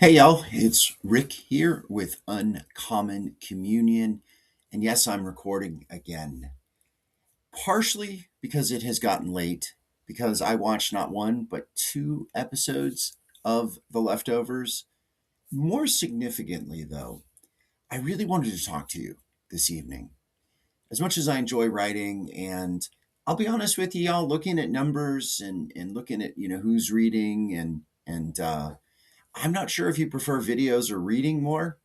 Hey y'all, it's Rick here with Uncommon Communion. And yes, I'm recording again, partially because it has gotten late, because I watched not one, but two episodes of The Leftovers. More significantly, though, I really wanted to talk to you this evening. As much as I enjoy writing, and I'll be honest with you, y'all, looking at numbers and looking at, who's reading and I'm not sure if you prefer videos or reading more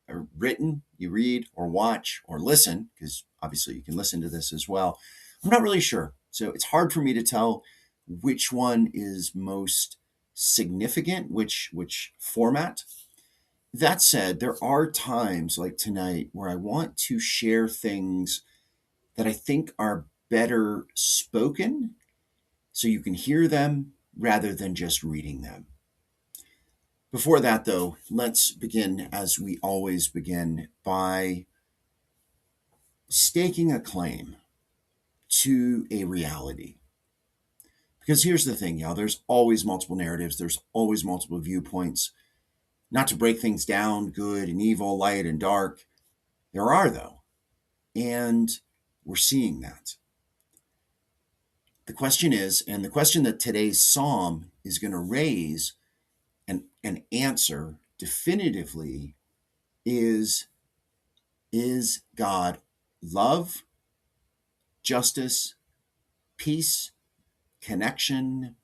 or written, you read or watch or listen, because obviously you can listen to this as well. I'm not really sure. So it's hard for me to tell which one is most significant, which format. That said, there are times like tonight where I want to share things that I think are better spoken so you can hear them rather than just reading them. Before that, though, let's begin as we always begin by staking a claim to a reality. Because here's the thing, y'all, there's always multiple narratives, there's always multiple viewpoints. Not to break things down, good and evil, light and dark. There are, though. And we're seeing that. The question is, and the question that today's psalm is going to raise and answer definitively is is God love, justice, peace, connection,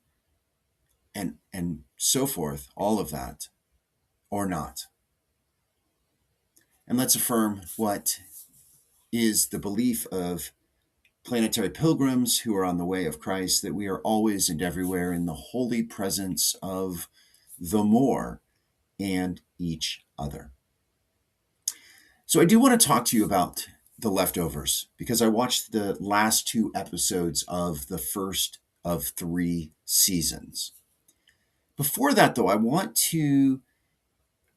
and so forth, all of that, or not? And let's affirm what is the belief of planetary pilgrims who are on the way of Christ, that we are always and everywhere in the holy presence of the more and each other. So I do want to talk to you about The Leftovers because I watched the last two episodes of the first of three seasons. Before that, though, I want to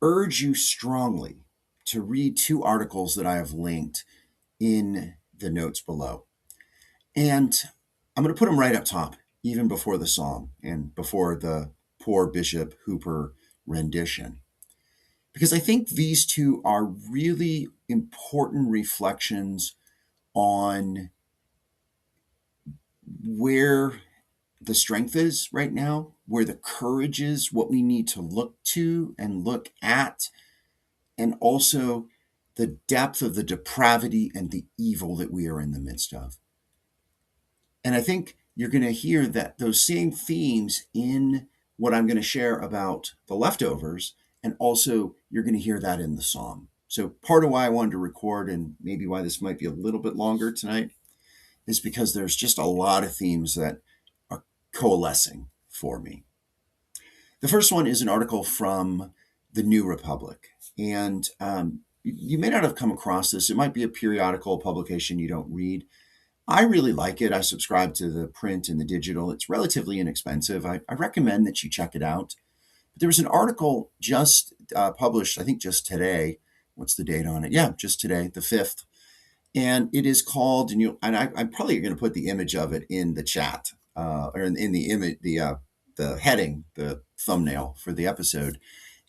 urge you strongly to read two articles that I have linked in the notes below. And I'm going to put them right up top, even before the psalm and before the poor Bishop Hooper rendition. Because I think these two are really important reflections on where the strength is right now, where the courage is, what we need to look to and look at, and also the depth of the depravity and the evil that we are in the midst of. And I think you're going to hear that those same themes in what I'm going to share about the leftovers, and also you're going to hear that in the psalm. So part of why I wanted to record and maybe why this might be a little bit longer tonight is because there's just a lot of themes that are coalescing for me. The first one is an article from the New Republic. And you may not have come across this. It might be a periodical publication you don't read. I really like it. I subscribe to the print and the digital. It's relatively inexpensive. I recommend that you check it out. But there was an article just published, I think just today. What's the date on it? Yeah, just today, the 5th. And it is called, I'm probably going to put the image of it in the chat or in the image, the heading, the thumbnail for the episode.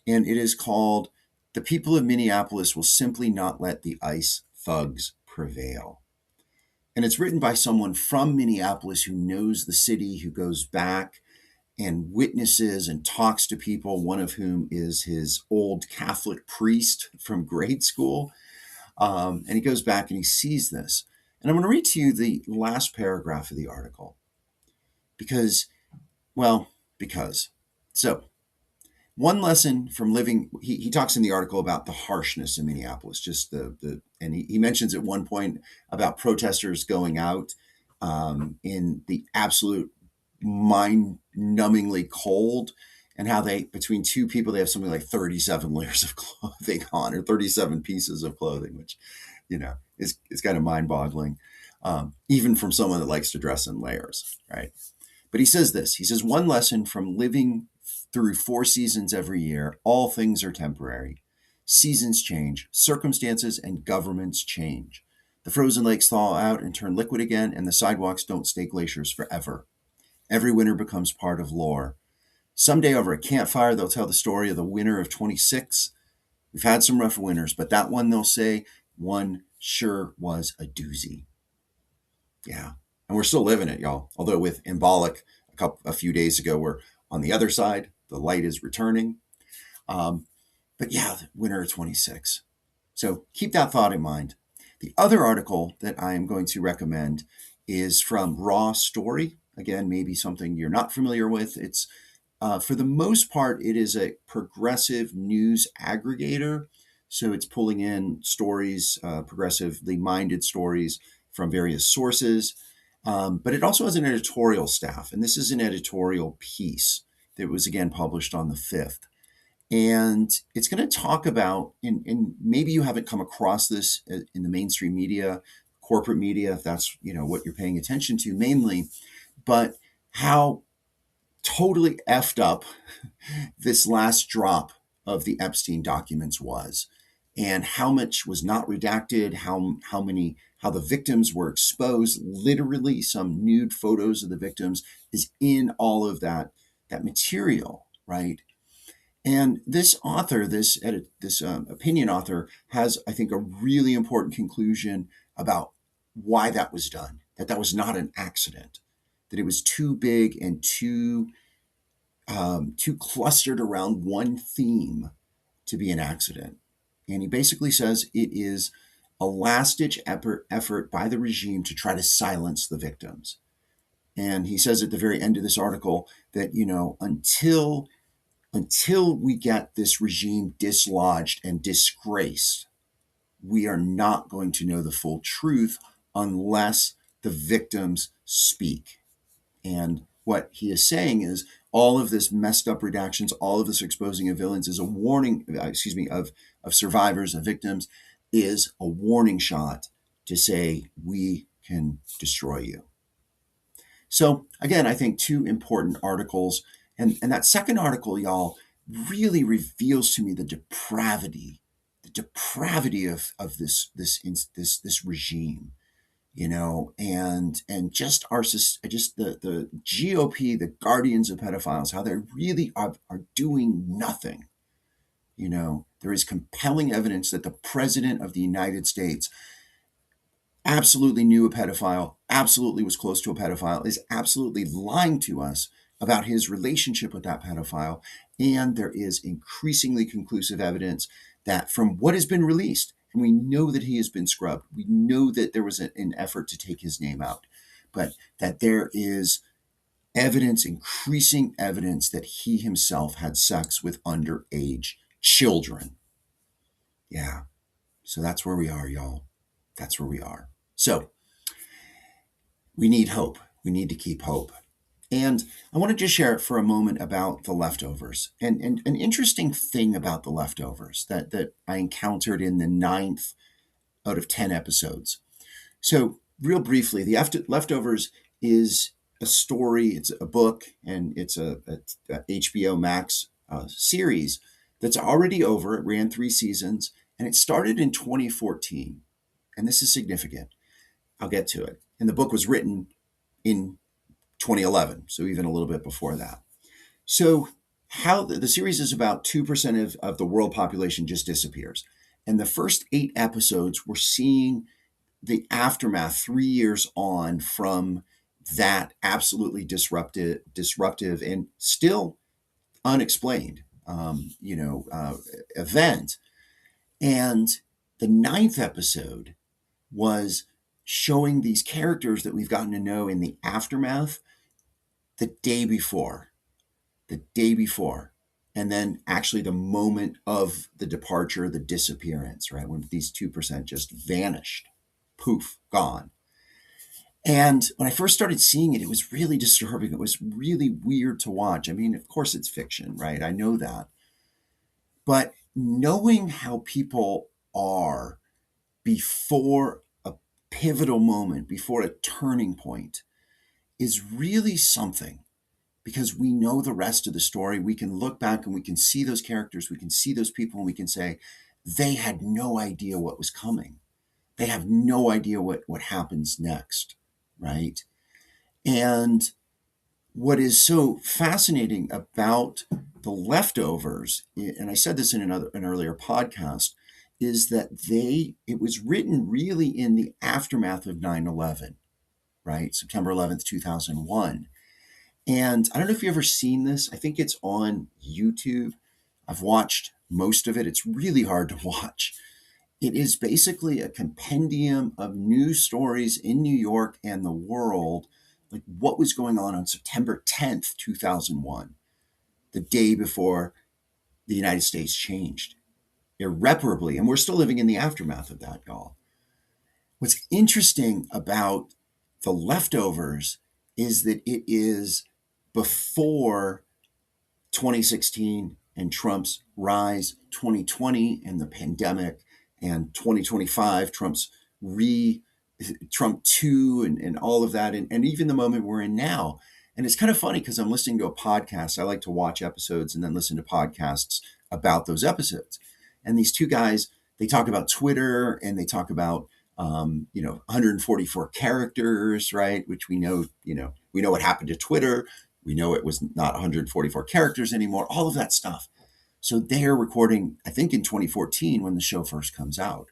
And it is called "The People of Minneapolis Will Simply Not Let the ICE Thugs Prevail." And it's written by someone from Minneapolis who knows the city, who goes back and witnesses and talks to people, one of whom is his old Catholic priest from grade school. And he goes back and he sees this. And I'm going to read to you the last paragraph of the article because, well, because. So, one lesson from living, he talks in the article about the harshness in Minneapolis, just and he mentions at one point about protesters going out in the absolute mind-numbingly cold, and how they, between two people, they have something like 37 layers of clothing on, or 37 pieces of clothing, which, is kind of mind-boggling, even from someone that likes to dress in layers, right? But he says this, he says, one lesson from living through four seasons every year: all things are temporary. Seasons change, circumstances and governments change. The frozen lakes thaw out and turn liquid again, and the sidewalks don't stay glaciers forever. Every winter becomes part of lore. Someday over a campfire, they'll tell the story of the winner of 26. We've had some rough winners, but that one, they'll say, one sure was a doozy. Yeah. And we're still living it, y'all. Although with Embolic a few days ago, we're on the other side. The light is returning. Um, but yeah, the winner of 26. So keep that thought in mind. The other article that I am going to recommend is from Raw Story. Again, maybe something you're not familiar with. It's for the most part, it is a progressive news aggregator. So it's pulling in stories, progressively minded stories from various sources. But it also has an editorial staff. And this is an editorial piece that was again published on the 5th. And it's going to talk about, and maybe you haven't come across this in the mainstream media, corporate media, if that's what you're paying attention to mainly, but how totally effed up this last drop of the Epstein documents was, and how much was not redacted, how the victims were exposed. Literally, some nude photos of the victims is in all of that material, right? And this author, this opinion author, has, I think, a really important conclusion about why that was done. That was not an accident. That it was too big and too clustered around one theme to be an accident. And he basically says it is a last-ditch effort by the regime to try to silence the victims. And he says at the very end of this article that, until we get this regime dislodged and disgraced, we are not going to know the full truth unless the victims speak. And what he is saying is all of this messed up redactions, all of this exposing of villains is a warning, of survivors, of victims, is a warning shot to say, we can destroy you. So again, I think two important articles. And that second article, y'all, really reveals to me the depravity of this regime, and just the GOP, the guardians of pedophiles, how they really are doing nothing. There is compelling evidence that the president of the United States absolutely knew a pedophile, absolutely was close to a pedophile, is absolutely lying to us about his relationship with that pedophile. And there is increasingly conclusive evidence that from what has been released, and we know that he has been scrubbed, we know that there was an effort to take his name out, but that there is increasing evidence that he himself had sex with underage children. Yeah. So that's where we are, y'all. That's where we are. So we need hope. We need to keep hope. And I want to just share for a moment about the leftovers. And an interesting thing about the leftovers that I encountered in the 9th out of 10 episodes. So real briefly, the leftovers is a story, it's a book, and it's a HBO Max series that's already over. It ran 3 seasons, and it started in 2014. And this is significant. I'll get to it. And the book was written in 2011, so even a little bit before that. So how the series is about 2% of the world population just disappears. And the first 8 episodes, we're seeing the aftermath 3 years on from that absolutely disruptive and still unexplained, event. And the 9th episode was showing these characters that we've gotten to know in the aftermath the day before, and then actually the moment of the departure, the disappearance, right? When these 2% just vanished, poof, gone. And when I first started seeing it, it was really disturbing. It was really weird to watch. I mean, of course it's fiction, right? I know that. But knowing how people are before a pivotal moment, before a turning point, is really something, because we know the rest of the story. We can look back and we can see those characters, we can see those people, and we can say, they had no idea what was coming. They have no idea what happens next, right? And what is so fascinating about the leftovers, and I said this in an earlier podcast, is that it was written really in the aftermath of 9/11, right? September 11th, 2001. And I don't know if you've ever seen this. I think it's on YouTube. I've watched most of it. It's really hard to watch. It is basically a compendium of news stories in New York and the world, like what was going on September 10th, 2001, the day before the United States changed irreparably. And we're still living in the aftermath of that, y'all. What's interesting about the leftovers is that it is before 2016 and Trump's rise, 2020 and the pandemic, and 2025, Trump 2 and all of that, and even the moment we're in now. And it's kind of funny because I'm listening to a podcast. I like to watch episodes and then listen to podcasts about those episodes. And these two guys, they talk about Twitter and they talk about 144 characters, right? Which we know what happened to Twitter. We know it was not 144 characters anymore, all of that stuff. So they're recording, I think, in 2014 when the show first comes out.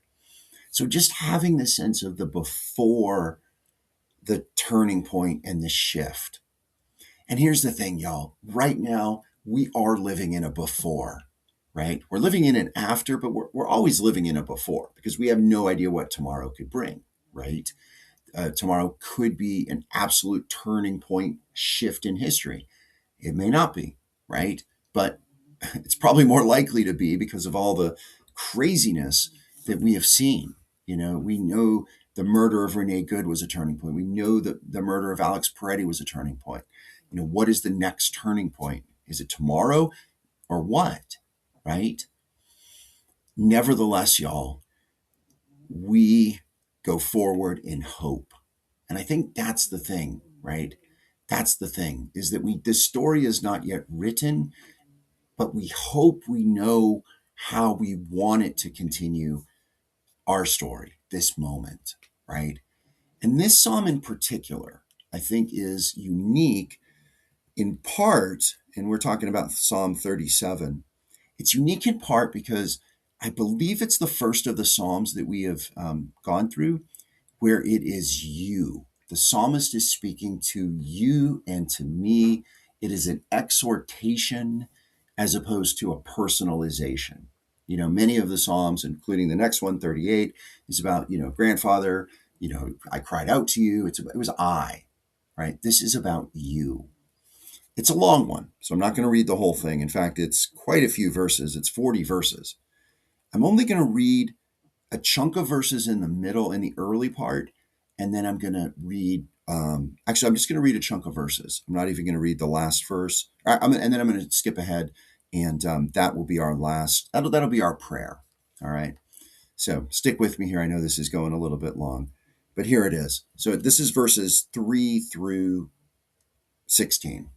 So just having the sense of the before the turning point and the shift. And here's the thing, y'all. Right now, we are living in a before, right? We're living in an after, but we're always living in a before because we have no idea what tomorrow could bring, right? Tomorrow could be an absolute turning point shift in history. It may not be, right? But it's probably more likely to be because of all the craziness that we have seen. We know the murder of Renee Good was a turning point. We know that the murder of Alex Peretti was a turning point. What is the next turning point? Is it tomorrow or what? Right? Nevertheless, y'all, we go forward in hope. And I think that's the thing, right? That's the thing, is that this story is not yet written, but we hope we know how we want it to continue our story, this moment, right? And this psalm in particular, I think, is unique in part, and we're talking about Psalm 37. It's unique in part because I believe it's the first of the psalms that we have gone through where it is you. The psalmist is speaking to you and to me. It is an exhortation as opposed to a personalization. Many of the psalms, including the next one, 38, is about, grandfather, I cried out to you. It was I, right? This is about you. It's a long one, so I'm not going to read the whole thing. In fact, it's quite a few verses. It's 40 verses. I'm only going to read a chunk of verses in the middle, in the early part, and then I'm going to read. Actually, I'm just going to read a chunk of verses. I'm not even going to read the last verse, and then I'm going to skip ahead, and that will be our last. That'll be our prayer. All right. So stick with me here. I know this is going a little bit long, but here it is. So this is verses 3 through 16.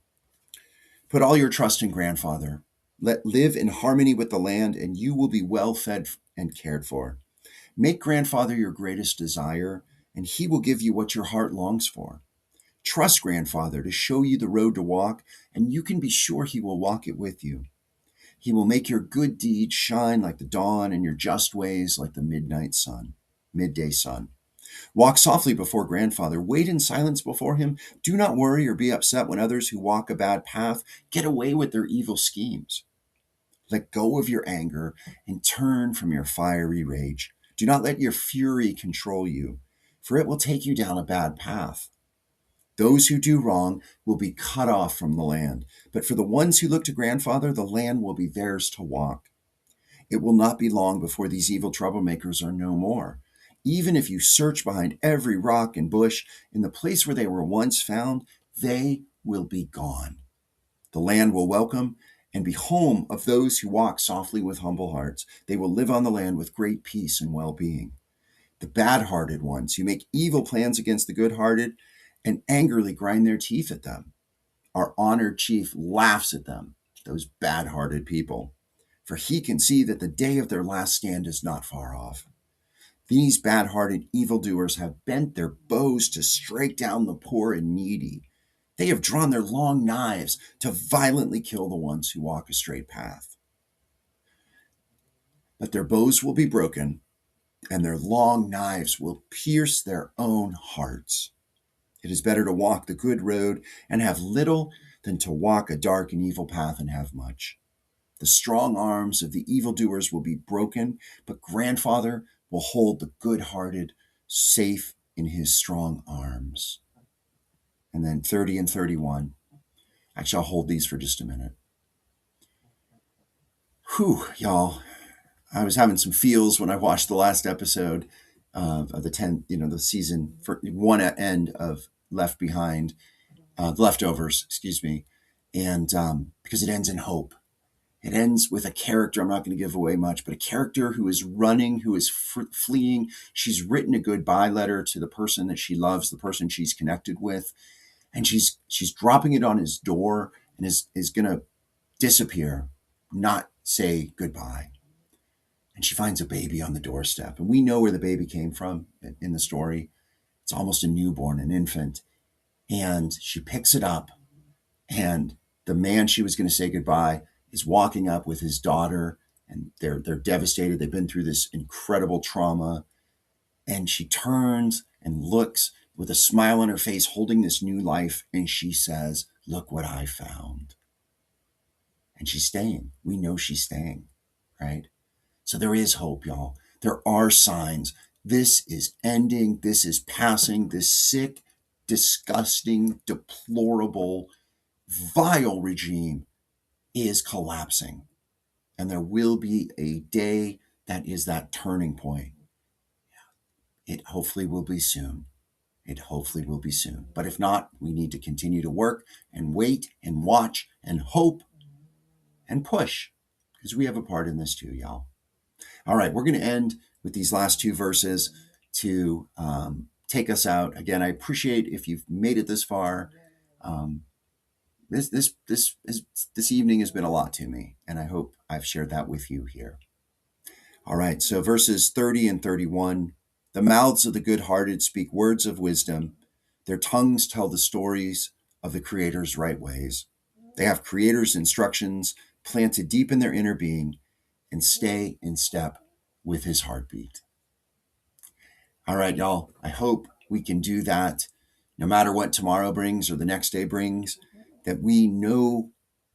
Put all your trust in grandfather. Live in harmony with the land, and you will be well fed and cared for. Make grandfather your greatest desire, and he will give you what your heart longs for. Trust grandfather to show you the road to walk, and you can be sure he will walk it with you. He will make your good deeds shine like the dawn and your just ways like the midday sun. Walk softly before grandfather. Wait in silence before him. Do not worry or be upset when others who walk a bad path get away with their evil schemes. Let go of your anger and turn from your fiery rage. Do not let your fury control you, for it will take you down a bad path. Those who do wrong will be cut off from the land, but for the ones who look to grandfather, the land will be theirs to walk. It will not be long before these evil troublemakers are no more. Even if you search behind every rock and bush, in the place where they were once found, they will be gone. The land will welcome and be home of those who walk softly with humble hearts. They will live on the land with great peace and well-being. The bad-hearted ones who make evil plans against the good-hearted and angrily grind their teeth at them. Our honored chief laughs at them, those bad-hearted people, for he can see that the day of their last stand is not far off. These bad-hearted evildoers have bent their bows to strike down the poor and needy. They have drawn their long knives to violently kill the ones who walk a straight path. But their bows will be broken, and their long knives will pierce their own hearts. It is better to walk the good road and have little than to walk a dark and evil path and have much. The strong arms of the evildoers will be broken, but grandfather will hold the good-hearted safe in his strong arms. And then 30 and 31. Actually, I'll hold these for just a minute. Whew, y'all. I was having some feels when I watched the last episode of the 10, the season for one end of Left Behind, the Leftovers, excuse me. And because it ends in hope. It ends with a character, I'm not going to give away much, but a character who is running, who is fleeing. She's written a goodbye letter to the person that she loves, the person she's connected with, and she's dropping it on his door and is going to disappear, not say goodbye. And she finds a baby on the doorstep. And we know where the baby came from in the story. It's almost a newborn, an infant. And she picks it up, and the man she was going to say goodbye is walking up with his daughter, and they're devastated. They've been through this incredible trauma. And she turns and looks with a smile on her face, holding this new life. And she says, "Look what I found." And she's staying. We know she's staying, right? So there is hope, y'all. There are signs. This is ending. This is passing. This sick, disgusting, deplorable, vile regime is collapsing. And there will be a day that is that turning point. It hopefully will be soon. It hopefully will be soon. But if not, we need to continue to work and wait and watch and hope and push, because we have a part in this too, y'all. All right, we're going to end with these last two verses to take us out. Again, I appreciate if you've made it this far. This evening has been a lot to me, and I hope I've shared that with you here. All right, so verses 30 and 31. The mouths of the good-hearted speak words of wisdom. Their tongues tell the stories of the Creator's right ways. They have Creator's instructions planted deep in their inner being and stay in step with his heartbeat. All right, y'all, I hope we can do that no matter what tomorrow brings or the next day brings, that we know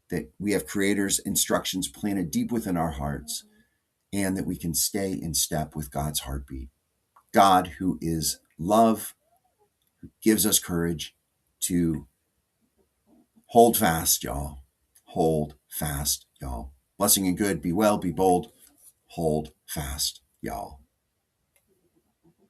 that we have Creator's instructions planted deep within our hearts, and that we can stay in step with God's heartbeat. God, who is love, who gives us courage to hold fast, y'all. Hold fast, y'all. Blessing and good, be well, be bold. Hold fast, y'all.